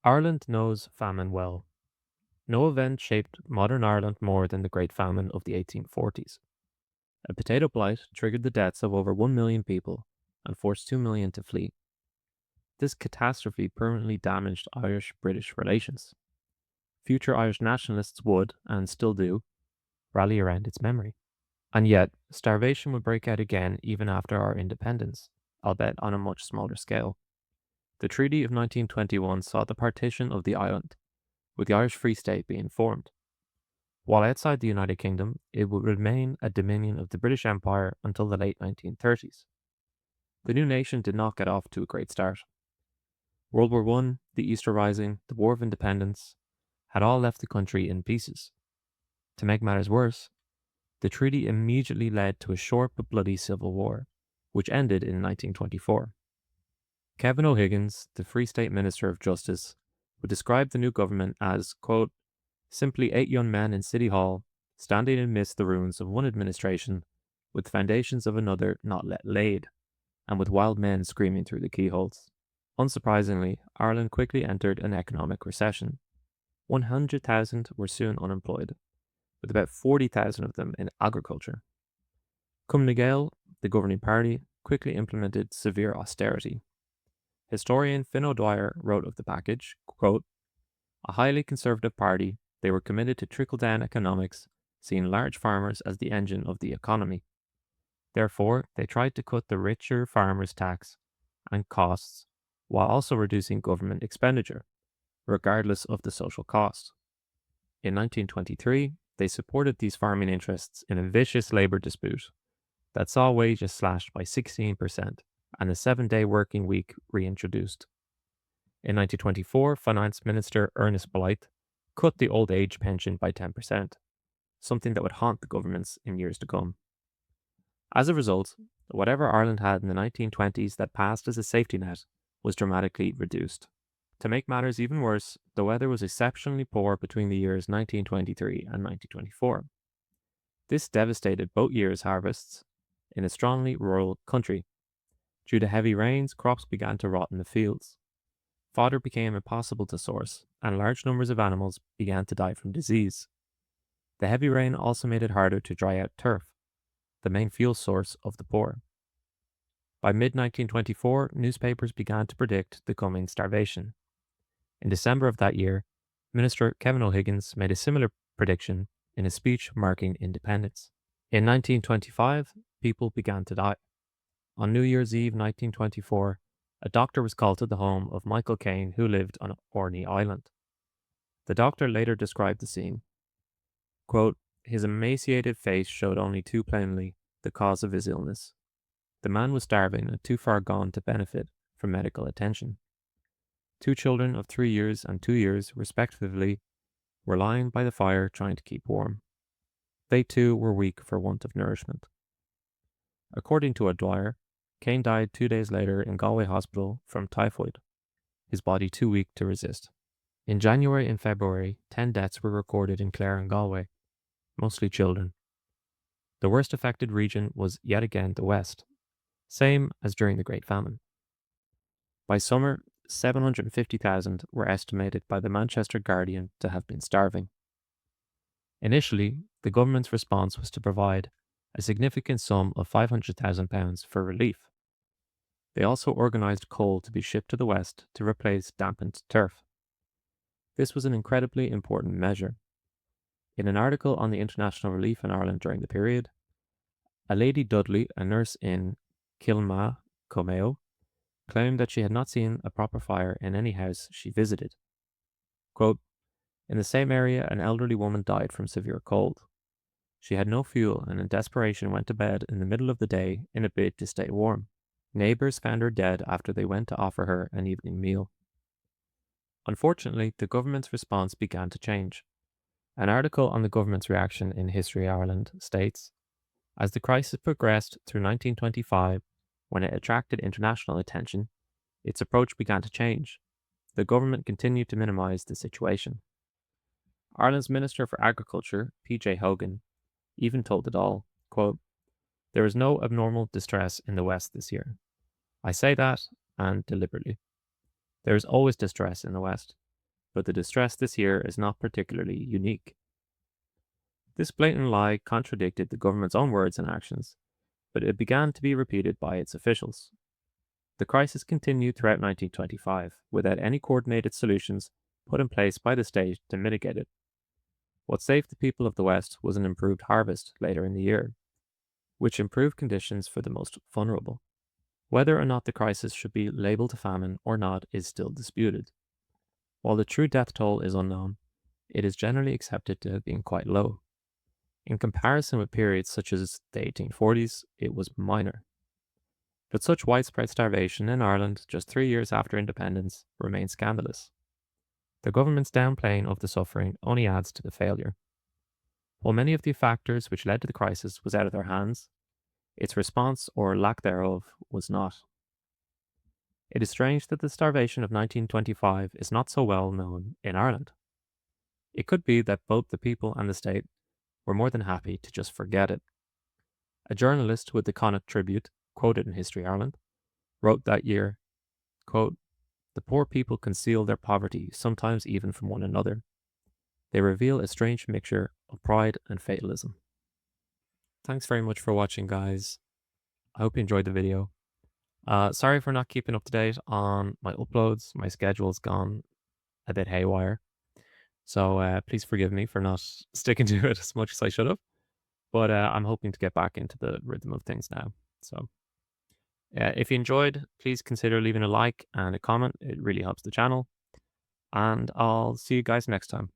Ireland knows famine well. No event shaped modern Ireland more than the Great Famine of the 1840s. A potato blight triggered the deaths of over 1 million people and forced 2 million to flee. This catastrophe permanently damaged Irish British relations. Future Irish nationalists would, and still do, rally around its memory. And yet, starvation would break out again even after our independence, albeit on a much smaller scale. The Treaty of 1921 saw the partition of the island, with the Irish Free State being formed. While outside the United Kingdom, it would remain a dominion of the British Empire until the late 1930s. The new nation did not get off to a great start. World War I, the Easter Rising, the War of Independence had all left the country in pieces. To make matters worse, the treaty immediately led to a short but bloody civil war, which ended in 1924. Kevin O'Higgins, the Free State Minister of Justice, would describe the new government as, quote, simply 8 young men in City Hall, standing amidst the ruins of one administration, with foundations of another not yet laid, and with wild men screaming through the keyholes. Unsurprisingly, Ireland quickly entered an economic recession. 100,000 were soon unemployed, with about 40,000 of them in agriculture. Cum Gael, the governing party, quickly implemented severe austerity. Historian Finn O'Dwyer wrote of the package, quote, a highly conservative party, they were committed to trickle-down economics, seeing large farmers as the engine of the economy. Therefore, they tried to cut the richer farmers' tax and costs while also reducing government expenditure, regardless of the social cost. In 1923, they supported these farming interests in a vicious labour dispute that saw wages slashed by 16% and a 7-day working week reintroduced. In 1924, Finance Minister Ernest Blight cut the old age pension by 10%, something that would haunt the governments in years to come. As a result, whatever Ireland had in the 1920s that passed as a safety net was dramatically reduced. To make matters even worse, the weather was exceptionally poor between the years 1923 and 1924. This devastated both years' harvests in a strongly rural country. Due to heavy rains, crops began to rot in the fields. Fodder became impossible to source, and large numbers of animals began to die from disease. The heavy rain also made it harder to dry out turf, the main fuel source of the poor. By mid-1924, newspapers began to predict the coming starvation. In December of that year, Minister Kevin O'Higgins made a similar prediction in a speech marking independence. In 1925, people began to die. On New Year's Eve 1924, a doctor was called to the home of Michael Caine, who lived on Orkney Island. The doctor later described the scene. Quote, his emaciated face showed only too plainly the cause of his illness. The man was starving and too far gone to benefit from medical attention. 2 children of 3 years and 2 years, respectively, were lying by the fire trying to keep warm. They too were weak for want of nourishment. According to O'Dwyer, Caine died 2 days later in Galway Hospital from typhoid, his body too weak to resist. In January and February, 10 deaths were recorded in Clare and Galway, mostly children. The worst affected region was yet again the West, same as during the Great Famine. By summer, 750,000 were estimated by the Manchester Guardian to have been starving. Initially, the government's response was to provide a significant sum of £500,000 for relief. They also organised coal to be shipped to the west to replace dampened turf. This was an incredibly important measure. In an article on the international relief in Ireland during the period, a Lady Dudley, a nurse in Kilma, Comeo, claimed that she had not seen a proper fire in any house she visited. Quote, in the same area, an elderly woman died from severe cold. She had no fuel and in desperation went to bed in the middle of the day in a bid to stay warm. Neighbours found her dead after they went to offer her an evening meal. Unfortunately, the government's response began to change. An article on the government's reaction in History Ireland states, as the crisis progressed through 1925, when it attracted international attention, its approach began to change. The government continued to minimise the situation. Ireland's Minister for Agriculture, P.J. Hogan, even told it all, quote, there is no abnormal distress in the West this year. I say that, and deliberately. There is always distress in the West. but the distress this year is not particularly unique. This blatant lie contradicted the government's own words and actions, but it began to be repeated by its officials. The crisis continued throughout 1925 without any coordinated solutions put in place by the state to mitigate it. What saved the people of the West was an improved harvest later in the year, which improved conditions for the most vulnerable. Whether or not the crisis should be labeled a famine or not is still disputed. While the true death toll is unknown, it is generally accepted to have been quite low. In comparison with periods such as the 1840s, it was minor. But such widespread starvation in Ireland just 3 years after independence remains scandalous. The government's downplaying of the suffering only adds to the failure. While many of the factors which led to the crisis was out of their hands, its response or lack thereof was not. It is strange that the starvation of 1925 is not so well known in Ireland. It could be that both the people and the state were more than happy to just forget it. A journalist with the Connacht Tribute, quoted in History Ireland, wrote that year, quote, "The poor people conceal their poverty, sometimes even from one another. They reveal a strange mixture of pride and fatalism." Thanks very much for watching, guys. I hope you enjoyed the video. Sorry for not keeping up to date on my uploads. My schedule's gone a bit haywire. So please forgive me for not sticking to it as much as I should have. But I'm hoping to get back into the rhythm of things now. So if you enjoyed, please consider leaving a like and a comment. It really helps the channel. And I'll see you guys next time.